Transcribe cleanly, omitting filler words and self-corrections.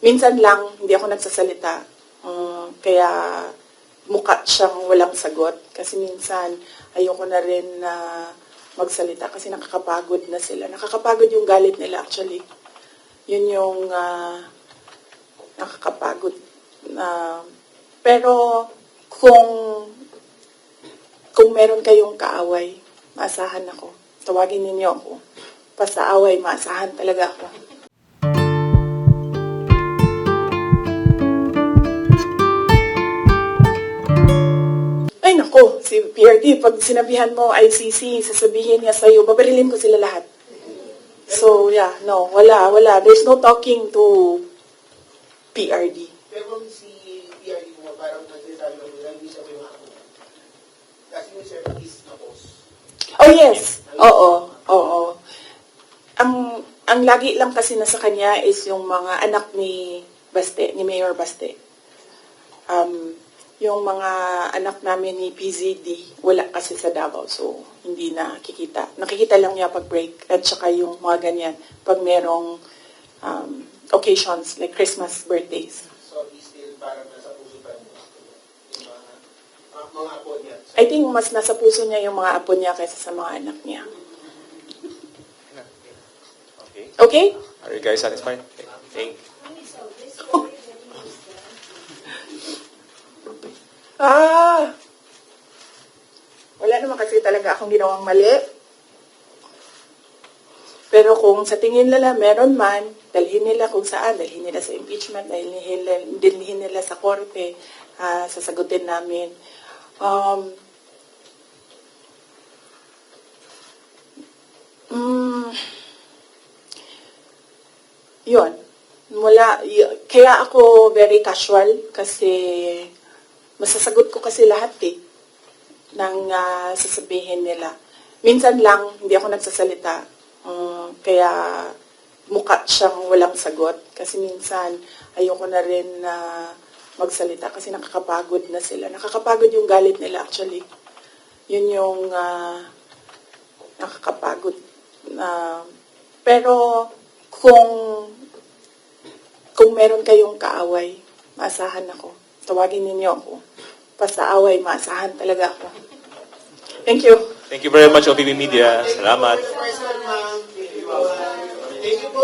Minsan lang, hindi ako nagsasalita. Kaya mukha siyang walang sagot. Kasi minsan, ayoko na rin na magsalita kasi nakakapagod na sila. Nakakapagod yung galit nila actually. Yun yung nakakapagod. Pero kung meron kayong kaaway, maasahan ako. Tawagin ninyo ako. Basta away, maasahan talaga ako. Ay nako, si PRD, pag sinabihan mo ICC, sasabihin niya sa'yo, babarilin ko sila lahat. So, yeah, no, wala. There's no talking to PRD. Pero si PRD mo, parang nagsasabi mo, hindi siya may mga ako. Kasi yung sir is na boss. Oh, yes. Oo. Ang lagi lang kasi nasa kanya is yung mga anak ni Baste, ni Mayor Baste. Yung mga anak namin ni PZD, wala kasi sa Davao, so hindi nakikita. Nakikita lang niya pag break, at saka yung mga ganyan, pag merong occasions like Christmas, birthdays. So, he's still parang nasa puso pa niya. Yung mga apo niya. I think mas nasa puso niya yung mga apo niya kaysa sa mga anak niya. Okay? Are you guys satisfied? Thank you. Wala naman kasi talaga akong ginawang mali. Pero kung sa tingin nila meron man, dalhin nila kung saan, dalhin nila sa impeachment, dalhin nila sa korte, sasagutin namin. Yun. Kaya ako very casual kasi masasagot ko kasi lahat ng sasabihin nila. Minsan lang, hindi ako nagsasalita. Kaya mukha siyang walang sagot. Kasi minsan, ayoko na rin na magsalita kasi nakakapagod na sila. Nakakapagod yung galit nila actually. Yun yung nakakapagod. Pero kung meron kayong kaaway, maasahan ako. Tawagin ninyo ako. Basta away, maasahan talaga ako. Thank you. Thank you very much, OPB Media. Salamat. Thank you po.